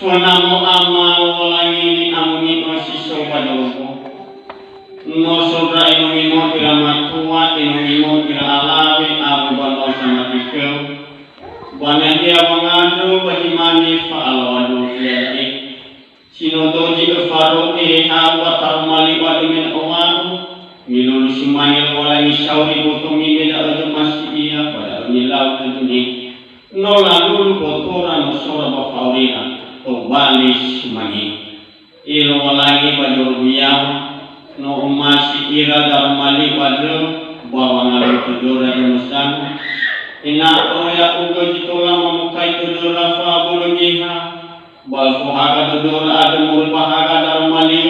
Funamo amal walangi amuni osiso padoko. No sodra inumimo ila matua inumimo ila alawi abu bano sama tikau. Banahia mengadu bajimani fa'alwadu fiyadik. Sinodoji efaro awa tarumali wadu min awaru. Milulu simani walangi syawri botumi beda aja masih iya pada milau tentunya. No lalu botoran musora bafaurina. Obalis mani ilo walangi bajur biyam no umasi ira darmali bajur bawa ngalu tudura jemusan ina oya ugo jitola memukai tudura fa bulugiha bal fuhaga tudura ada murbahaga darmali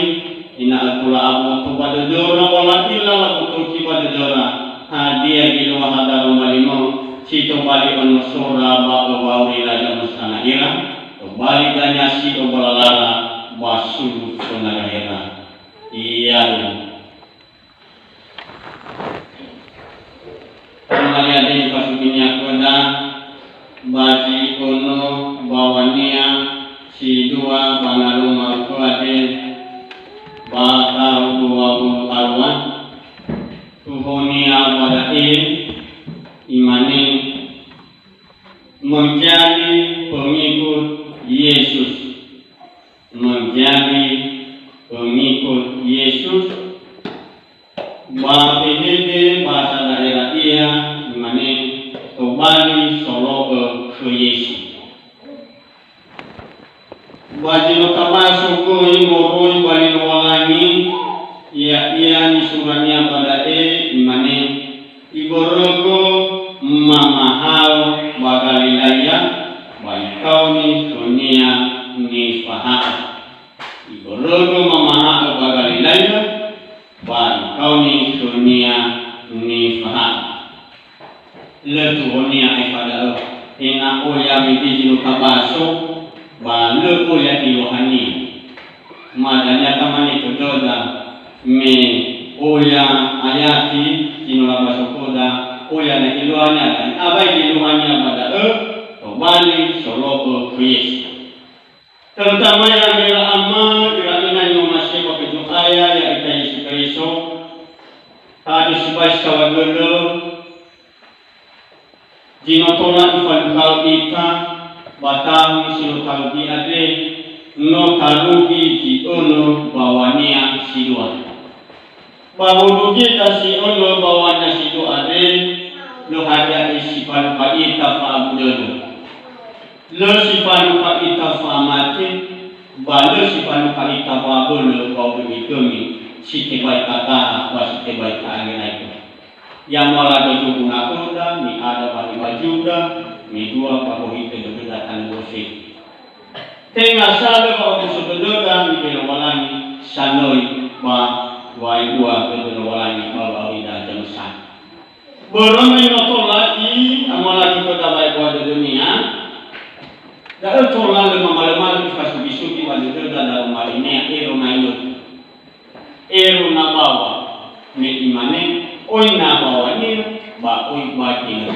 ina atula abu tuba tudura wala illa lagu tuki badudura hadiah ilo wahada darmali mo cito bali onusura bawa wawila jemusan ira balik danyasi obalalala basu sonagahera iya kembali ada di pasukinya koda baji kono bawania si dua bangaluma kuade bakal dua puluh karuan tuhonia pada imani menjadi pengikut Yesus, menjadi pengikut Yesus. Bahwa bahasa daerah ia dimana kembali solo ke Yesus. Wajib termasuk ngoroi bali walangi ia ni suratnya pada dimana iborogo mamahal bagalilaya baik kau ni dunia ni faham iborogo mamahal bagalilaya baik kau ni dunia ni faham letu dunia ifadah ina oya miti jinu kabaso ba le oya ilohani madanya tamani tudoda me oya ayati jinu labaso koda oya na ilohanya dan abai ilohanya pada bali solo Yesus. Terutama yang bila amal diraina yang masih begitu ayah yang kita Yesus Kristus. Tadi sebaik kawan dulu. Jino tolak ifan kau kita batang silo kau di ade no karugi di ono bawania sidua. Bahudugi si ono bawania sidua ade lo hada isipan kita faham dulu. Le sifanu ka ita famate ba le sifanu ka ita ba bolo ko bigitomi site bai kata wa site bai angena itu yang mala do guna koda ni ada bali bajuda ni dua pa ko ite do datang gosi tenga sabe ko sebedoda ni bela walani sanoi ba wai dua bela walani ba wida jamsan borong ni notola i amala kita dabai ko dunia. Dalam tola le mamal kasu bisuki wali doda dalam maline ero na iyo ero na bawa me imane oi na bawa ni ba oi ba ni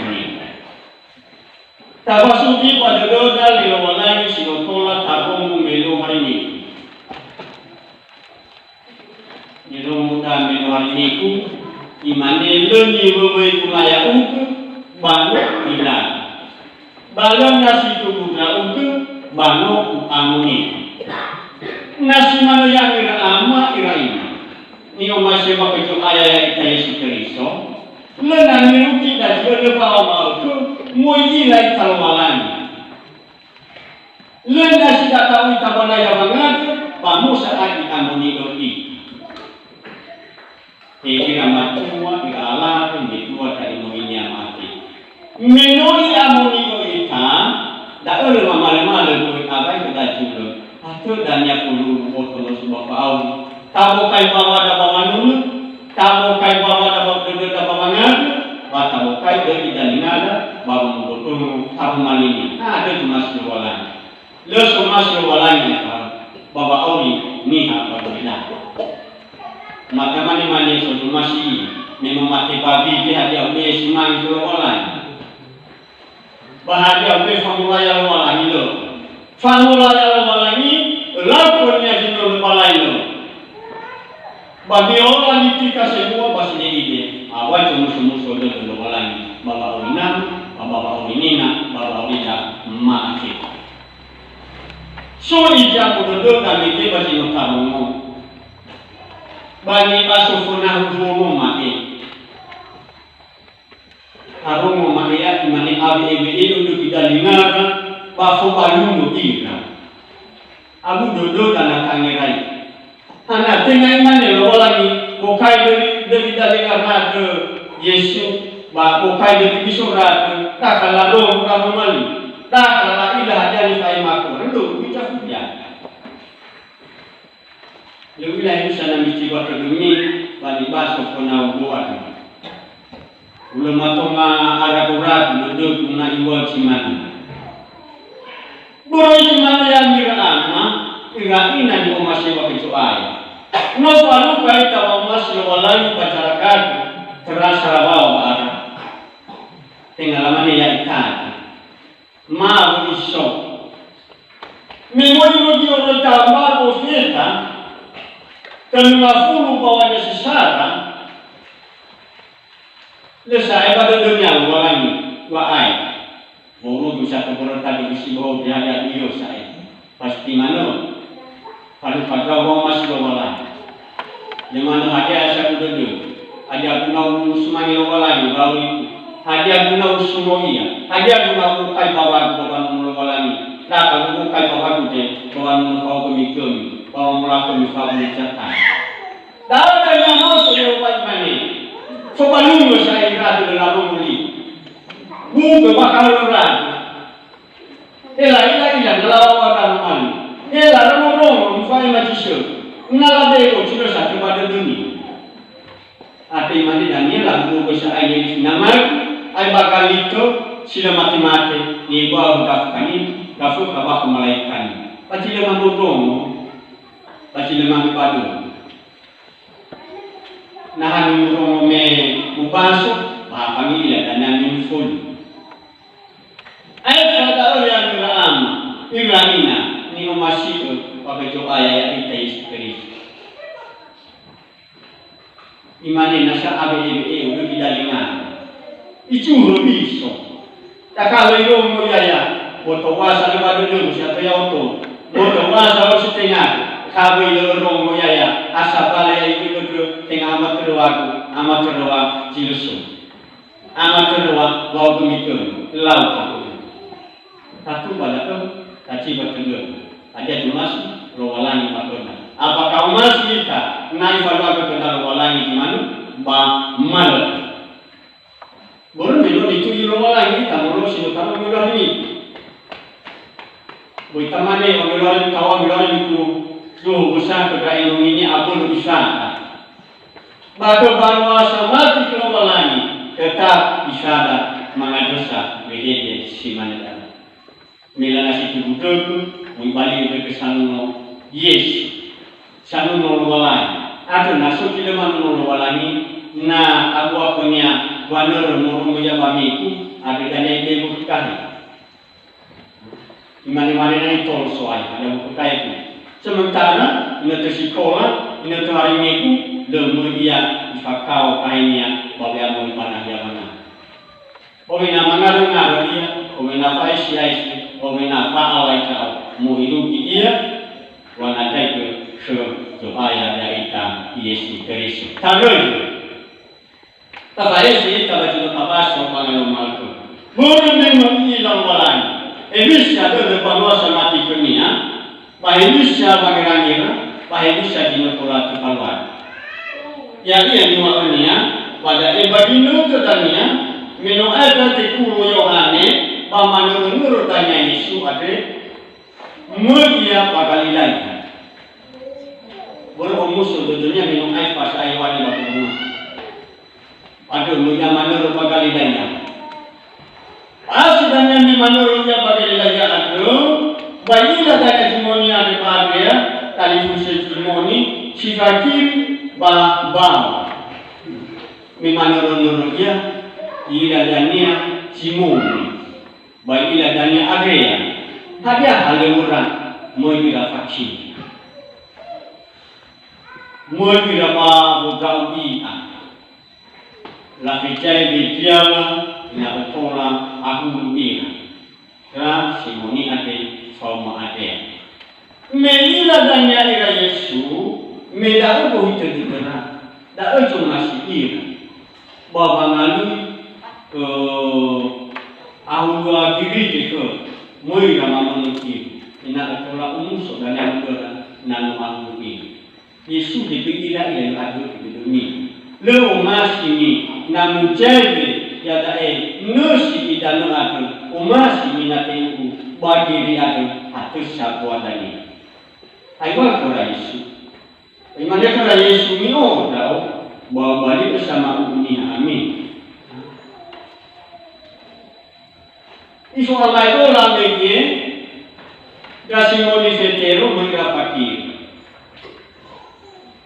tabasuki pada doda le walai sino tola tabong melo hari ni muda melo hari ni ku imane le ni wewe kulaya uku ba ila balon nasi tubuh na untuk bano amuni nasi mana yang ira ama ira ini ni masih pakai tu ayat kita Yesus Kristus lena niruti dan juga bawa mau tu muji lagi talwalan lena sudah tahu tabana yang bangat pamu saat kita muni doi ira matua ira Allah ini dua dari muinya mati minori amuni dak ada malam-malam buat apa yang kita jual. Atau danya puluh botol sebab kau. Tahu kai bawa dah bawa dulu. Tahu kai bawa dah bawa dulu dah bawa ngadu. Tahu kai dari dalina bawa botol tahu malini. Ada cuma sewalan. Lo semua sewalan ya bawa oli ni apa benda. Maka mani suatu masih memang mati babi dia dia boleh simang sewalan. Bahagia oleh formula yang malah itu, Famulaya walangi lakonnya jinul palailo. Bagi orang itika semua pasti ide. Awal musuh-musuh itu walangi. Bapa uinam, bapa uinina, bapa uina maafik. So ija kudodo kami ke pasti nukarongo. Bagi pasufuna hujumu mati. Arungo maya imani abi ebe untuk kita dengar bafu balungo ira. Abu dodo tanah kangerai. Anak tengah iman lo lagi bukai dari dengar ratu Yesus, bukai dari bisurat tak kalah dong kamu mali, tak kalah ilah jadi saya makmur. Lu bicara dia. Lebih lagi sana mesti buat dunia bagi basuh pernah buat. Belum matonga arah urat duduk guna iwal cimani. Borong cimani yang mirama, ina di masih waktu itu ayah. No palu kai tawa masih walani masyarakat terasa bawa arah. Pengalaman yang ikat. Ma beriso. Memori orang tambah ofeta. Kemafulu bawanya sesara. Lesai pada dunia walani waai. Boro bisa keberat tadi isi bawa biaya iyo saya. Pasti mana? Kalau pada orang masih walani. Di mana hadiah saya duduk, hadiah guna usmani walani baru itu, hadiah guna usmoia, hadiah guna ukai bawa walani, tak kalau ukai bawa itu, bawa kau kemikir, bawa melakukan misalnya mencatat. Dah ada yang mau saya upai mana? Coba nunggu saya berada dalam beli, bukan bakal berat. Ila dalam orang mana? Ila orang misalnya macam Nalabe ko cuma satu pada dunia. Ati mandi Daniel lagu bisa ayat namar, ay bakal itu sila mati ni bawa kafkani, kafu kabah malaikat. Pasti lemah bodong, pasti lemah padu. Nahan murong me mubaso, pamilya dan namin full. Ay kada yang irama, ni masih pakai doa ya kita istri. Imani nasa abe udah tidak dengar. Itu lebih so. Tak kalau yang mulia foto wasa lepas dulu siapa yang foto. Foto wasa harus tengah. Kabe yang mulia asal balai itu tengah amat terwa jilusu. Amat terwa bawa kemikir laut. Satu pada tu tak cibat tengah. Ada tumas rawalangi patona. Apakah umas kita naik pada kepada rawalangi di mana? Mal. Baru belum itu rawalangi kita baru sih tahu belum ini. Buat mana yang belum tahu belum itu tu besar kerja ini aku bisa. Baru sama di rawalangi tetap bisa ada mengadosa beda si mana. Mila nasi tubuh Membalik ke sanuno yes sanuno walani atau nasuk kita manuno walani na aku apunya wanor murung ya bamiku ada kaya ibu kali imani nani tol soal ada buku kaya sementara ina sekolah ina hari minggu lemu dia fakau kainnya bawa amun panah ya mana omina mangaru dia omina faisi omina faalai kau mu hidup dia wanita itu supaya dari kita Yesus Kristus. Tahu tak Yesus tak baca apa sopan normal tu. Bukan memang hilang walan. Bisa ada berbalas mati dunia. Bahaya bisa bagaimana? Bahaya bisa dinutulat keluar. Jadi yang dimaksudnya pada ibadinu tadanya minum air tekulu Yohane pamanur tanya Yesus ada mulia pakali lain. Boleh musuh dunia minum air pas air wani baru. Aduh mulia manur pakali lain. Asalnya ni manurnya pakali lain aduh. Bayilah kaya simoni ada pada tali musuh simoni sifakir bah. Mi manurnya ila dania simoni. Bayilah dania agreya. Hadi halemuran moi kira faksi. Moi kira ma bukau dia. La ficai bidiama ina betola aku lubina. Kera simoni ade forma ade. Melila danya ira Yesu meda ubo hita dikera. Da ujo masih ira. Baba ngalu ahua diri ke moi rama manuki. Ina betola umuso dan yang bera nanu aku ini. Yesu dipikira yang ada di dunia. Leo masih ni namun jadi ya dae nusi kita nunggu umasi minatku bagi dia atau siapa adanya. Ayat Quran Yesus. Imannya Quran Yesus ni orang bawa balik bersama dunia. Amin. Isu Allah itu orang begini kasih modifitero mengrapaki.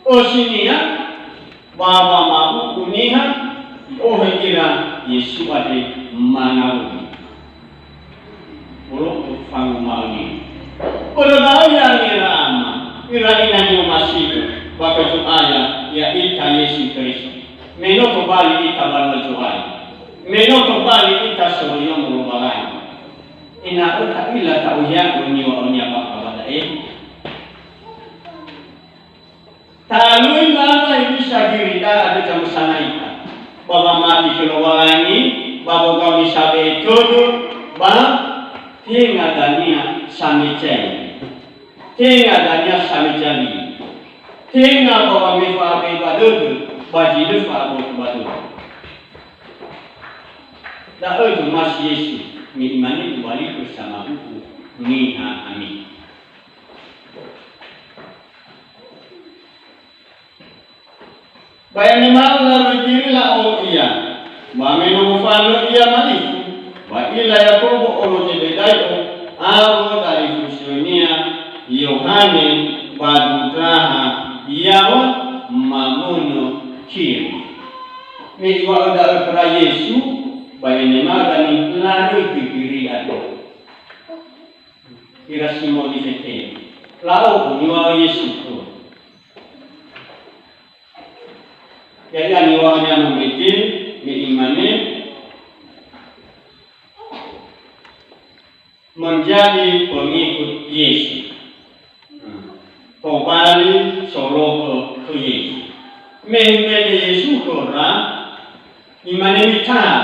Oh sini ya. Baba mau kunihan, oh kira Yesus ada mana? Kalau faham mauni, kalau tahu yang kira ini masih baca doa ya ita Yesus Kristus. Meno kembali ita berdoa, meno kembali ita sebelum berdoa. Ina tak bila tahu yang punya apa Talui lama ini sagiri dah ada jam sana ita. Bapa mati keluarani, bapa kau disabe jodoh, bang tinga dania samicen, tinga dania samicani, tinga bapa mefa bebadul, baji defa bebadul. Dah itu masih Yesus, mimani kembali bersama aku, niha amin. Bayang memang lalu dirilah oh iya, bagaimana mufano iya malifu, wakila Yakobo olo jebedayo, awo dari fusionia, Yohane badutraha, yawa mamuno kiri. Media udah kera Yesu, bayang memang dari lalu diri ada. Kira Simon di sini, lalu niwa Yesu tu. Jadi aniwanya memikir, mengimani, menjadi pengikut Yesus. Kembali solo ke Yesus. Menjadi Yesus orang, imani mitan,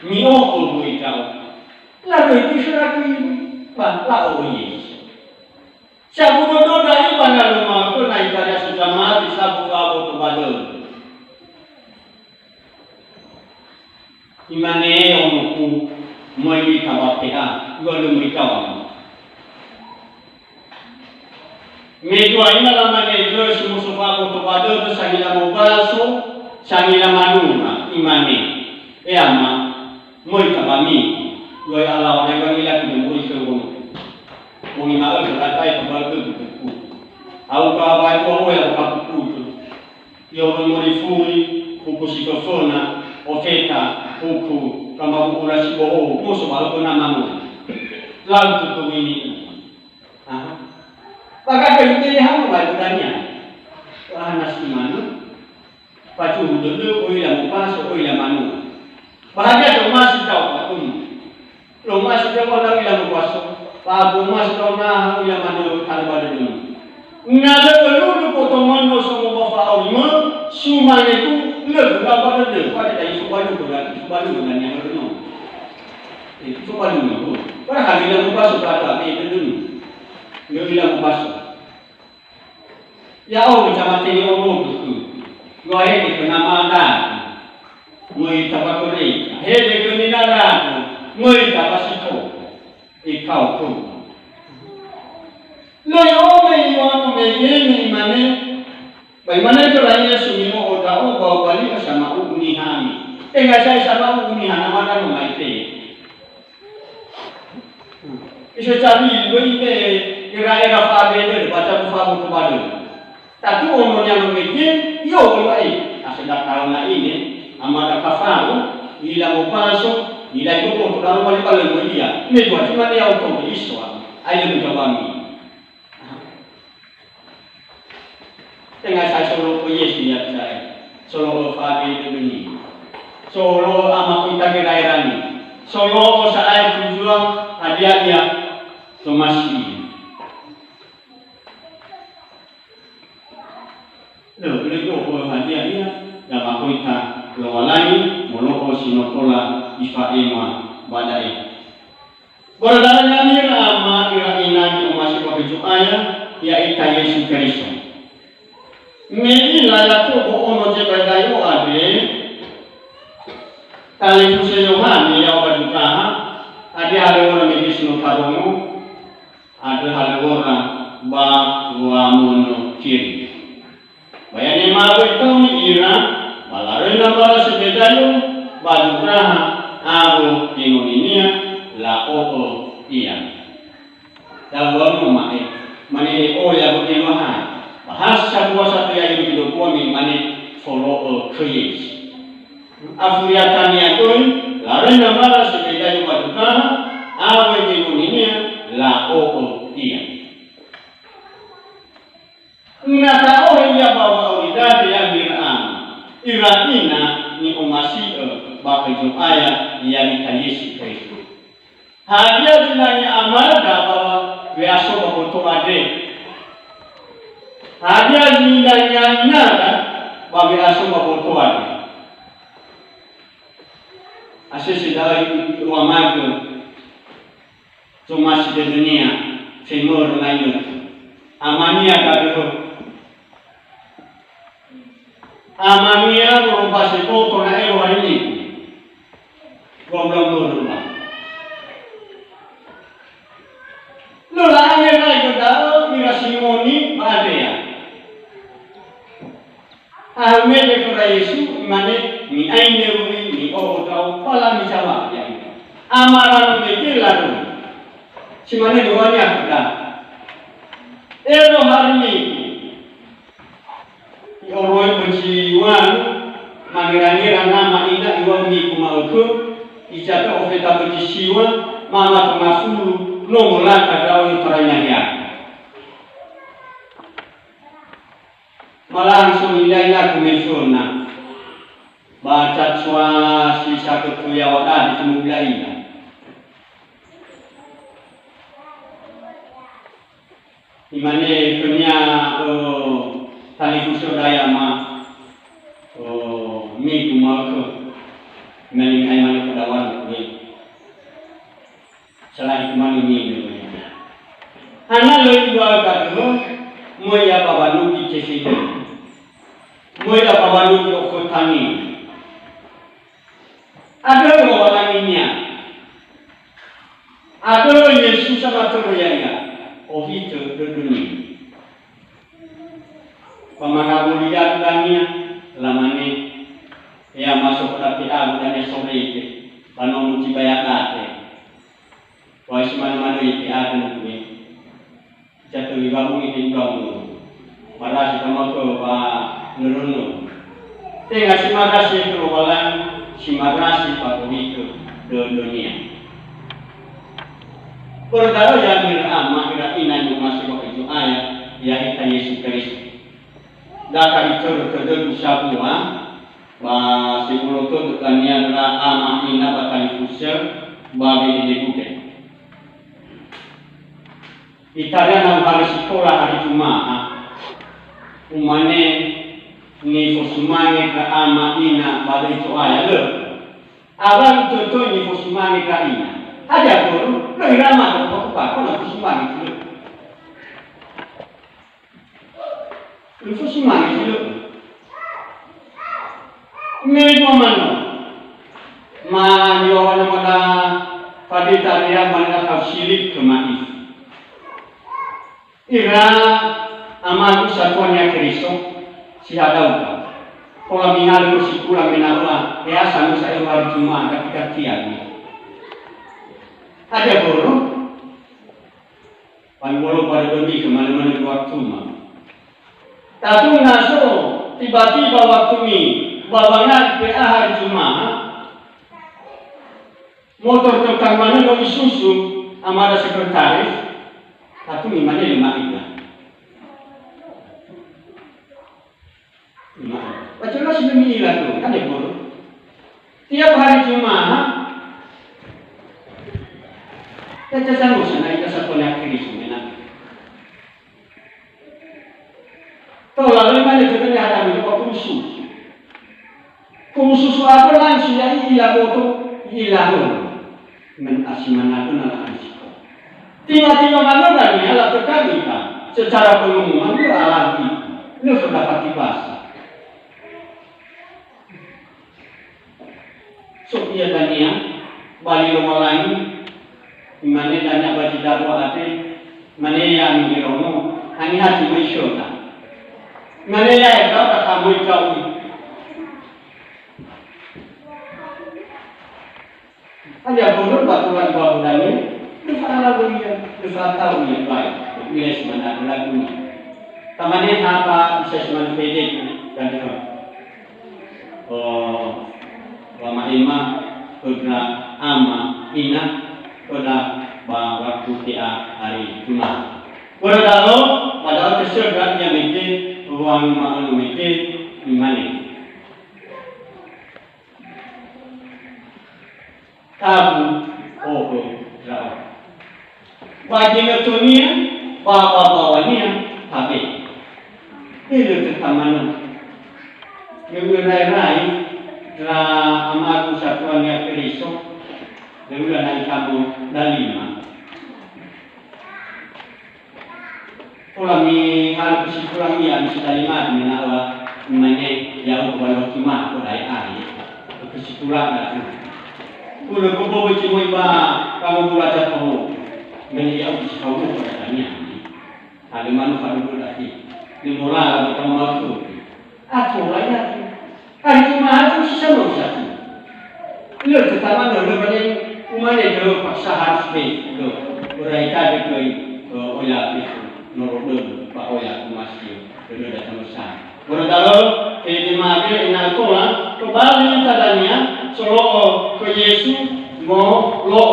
mioko buitau. Lalu itu surat ini, lalu Yesus. Siapa bodoh dari mana rumah tu naik dari sudah mati sabu kabu tu badal. Imane omuku mwili kawapea golu mwikawa medwa ina lama medwa sumusufa ko tobado sangila mobaso sangila manuma imane ama mwika bami goy ala ne bangila ku mo iso ko mo ina ala katai ko bago ku au ka ba ko ya ka ku yo mo rifuri ku sikofona ofeta huku kama urasibo ho muso bago na mamu lalu tu ini Bagaimana kita lihat baik tanya nasi mana pacu dulu oilah mupas oilah manu bahagia tu masih tahu patung lo masih tahu orang oilah mupas pabu masih tahu nah oilah manu kalau pada dulu nada dulu potongan lo semua bapak awalnya semua itu lebih apa dulu pada dari sebuah bulan yang benar itu sebuah dulu pada hari yang mupas sudah ada itu dulu lo oilah mupas ya oh macam ni orang tu gua ini kena mana mui tabakuri hede kena nada mui tabasiko ikau tu lo yo me mane bagaimana tu lainnya semua orang bawa balik sama uni kami enggak saya sama uni hana mana mengaite isu cari beri kira-kira fabe baca buku baru. Tapi orang yang memikir, yo baik. Asyik tahun ini, amat kafaru, ila mupaso, ila itu pun kalau balik balik dia. Ini cuma dia auto iswa. Ayo mencoba mi. Tengah saya solo yes niat saya. Solo fagi ini. Solo ama kita kirairani. Solo saya tujuan hadiah dia somasi. Lo ko hadiah dia yang aku kita lawalani molo sinotola ifaema badai. Berdalanya mira ama iraina umasi ko aya ya ita Yesus Kristus. Meni layak ko ono je badayo ade kali fuse Yohane ya baduka ade hale ora medis no kadomo ade hale ora ba wa mono kiri bayane mago itu ira malarena bala sebedayo baduka aro inoninia la opo iya dawa mae mane o ya butilohan bahasa kuasa dia yang hidup kami mane follow create afuriatan yang tu lalu nama sepeda yang baduka awe jenuninya la opo iya nata orang yang bawa ulidah yang biram iratina ni umasi bakai ayat yang Yesus Kristus hadiah jenanya amal bahwa biasa betul ada hadiah jenanya nada bahwa biasa betul ada asal sedang uamaku cuma di dunia timur lain amania kabeh amania berubah sebab kena hari ini goblok berubah. Lola angin lagi dah, mira Simoni badaya. Ahmed dekora Yesus, mana ni aine uri ni tahu pala misawa ya. Amaran dekir lalu. Simane dua ni aku dah. Ero hari ni, orang berjiwan, mangirani nama ina iwan ni kumauku, ijata ofeta berjiwa, mama kemafulu. No mulaka daun peranyannya. Malah sumilailah kumisuna. Baca cua sisa ketuyawadan sumilailah. Imane dunia tali kusur daya ma mi kumalku. Imane imane kedawan ni. Selain kemana ini dunia. Hanya lebih dua kali, moya babalu di cesina, moya babalu di okotani. Ada babalan ini, ada Yesus sama terjaya, itu dunia. Pemakamu lihat dunia, lamane, ya masuk tapi abu dan sore itu, panu muci banyak kate. Wah semana-mana itu ada ni, jatuh di bawah ini kamu, malah si kamu tu nurunu. Tengah si malah si kerualan, si malah si pakai itu dunia. Perkara yang beramah kira inan yang masih pakai itu ayat, yaitu Yesus Kristus. Dah kali terus sabua, si mulut tu dekatnya adalah amah ina bakal kusir, babi dikukai. Italia na hari sekolah hari Jumat, umane ni fosumane ka ama ina pada itu ayah le. Awal itu ni fosumane ka ina. Ada pun le irama tu apa na fosumane itu. Le fosumane itu. Medo mano. Ma yo na mala pada taria mana tafsirik kemai. Ira amal satuannya Kristus si hadau. Kalau minal si kurang minallah, ya sanu saya baru cuma ketika tiang. Ada boro, panbolo pada demi kemana-mana waktu mah. Tapi naso tiba-tiba waktu ni babangan ke hari Jumat, motor tukang mana no isusu amada sekretaris. Tapi gimana lima ina? Jelas demi ilah tu, kan ya guru. Tiap hari Jumat, kita sanggup sana kita sekolah kiri sebenarnya. Kalau lalu mana kita lihat ada khusus. Khusus apa langsung yang ilah itu ilah men asiman itu nala ansiko. Tiba-tiba mana kami alat terkali kan secara pengumuman itu alami itu sudah pasti bahasa. So iya tanya bali lomolani imane tanya baca dakwa ate mane yang diromo hani hati maishota mane ya kau kamu kau ada buruk batuan bau dani itu salah dia itu tahu yang baik bila sebenarnya lagu ni tamane apa bisa sebenarnya pede dan Wama ima kudra ama ina koda bahwa kutia hari Jumat. Koda dalo pada kesel yang mikir uang malu mikir imane. Tabu jauh. Wajib tunia bawa-bawanya habis. Itu terkamana. Yang berai-rai amaku satuan yang Kristo dulu dari kamu dalima pulangi hal pulangi yang dalima minawa mene yang walau cuma kulai ai pulang pulau kubo cuma iba kamu pula jatuh mene yang kamu katanya ada manfaat lagi dimulai kamu masuk aku lagi hari Jumat itu sisa satu. Lo terutama lo paling umane lo paksa harus be lo berita de oya itu norodo pak oya masih lo datang besar. Berdalam di mana inakola kembali tadanya solo ke Yesus mo lo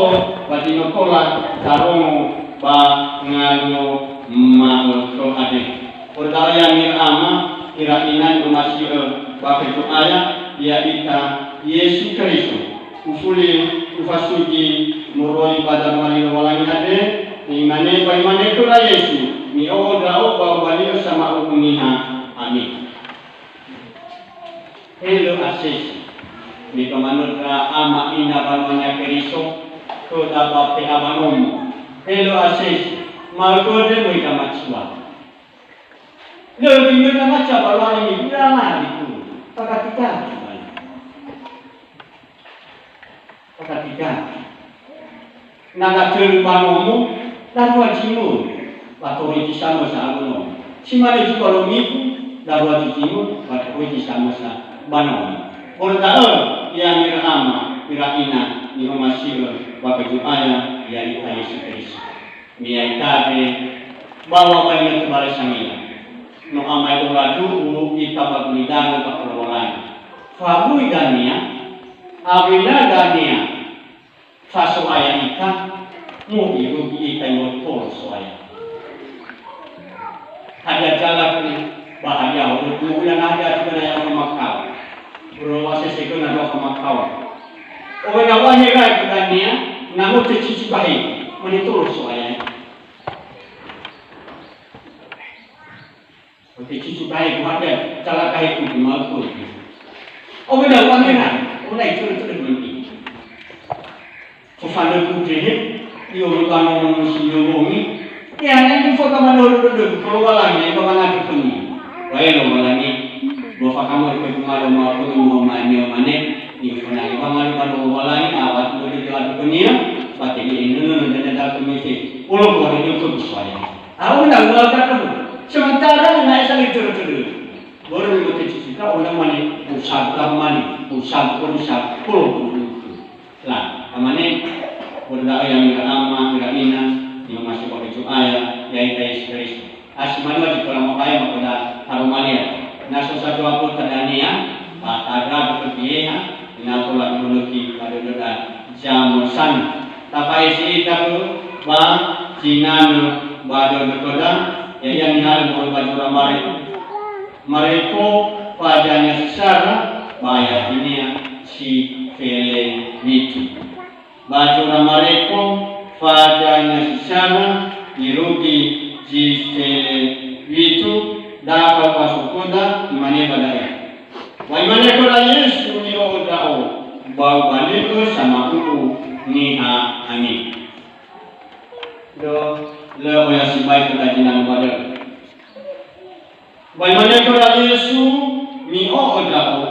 bagi nokola darong ba ngalo mau so ade. Berdalam yang ama kira-kira masih Bapak Ibu ayah ya ita Yesus Kristus ufuli ufasuji muroi pada mali walangi ade imane baimane kula Yesus mi o dao bahwa dia sama ukuniha amin. Hello asis mi kamanudra ama ina balmanya Kristus ko dapat abanom. Hello asis malgode mo ikamatsuwa. Lebih macam balmanya mi bilang itu. Pakatiga, naga terbanumu dan wajimu, atau itu sama sama. Si mana itu kalau miku dan wajimu, atau itu sama sama banu. Orang yang mirama, mirina, ni masih bapak jumaya, yang Yesus Kristus. Miai kade bawa banyak kembali samila. No amai uladu ulu kita bagulidano kapulawalai. Fabu idania, abila dania, faso ayah ika, mu ibu ika yang tol soaya. Ada jalan bahaya, ulu yang ada juga yang memakau. Ulu wasi sekuna doa memakau. Owe nawanya rai dania, namu tercici baik, menitol soaya. Oke, cucu baik, ada cara kait itu maupun. Oh, benar, pangeran. Oh, naik itu berhenti. Kufana putih, dia orang manusia bomi. Ya, nanti foto mana dulu kalau walangnya, itu mana ketemu. Baik, lo walangnya. Bapak kamu itu malu maupun mau mana? Ini pernah ibarat kalau walangnya awat boleh jual dunia. Pakai ini dan ada komisi. Ulo boleh juga bersuara. Aku nak jual kat sementara naik sekali turun-turun. Baru itu cerita orang mana usah pulau lah. Amane benda yang lama berina yang masih pakai ayah yang Yesus Kristus. Asmanu di dalam ayat pada Harumalia. Naso satu aku tadania, ada berbiaya, nasolah teknologi pada jamusan. Tapi isi itu bah jinan bado bekoda yang hal boleh bajura mereka padanya secara bayar ini si pele itu bajura mereka padanya secara dirugi si pele itu dapat pasukoda imane badaya wa imane koda Yesu ni odao bau balik sama uku niha ani do le oya sibai kekajinan pada bagaimana kalau Yesu mi odao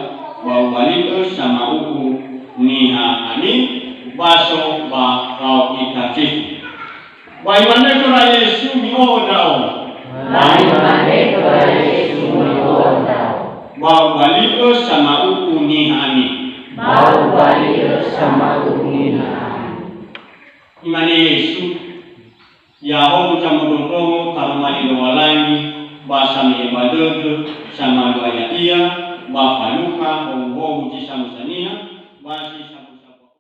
bau balik sama uku niha ani baso ba kau ikafif bagaimana kalau Yesu mi odao bagaimana kalau Yesu mi odao bau balik sama uku niha ani bau balik sama uku niha imane Yesu Yahoo chamudongo kalmali walani basa mi badodo sama doa ia bafaluka hongo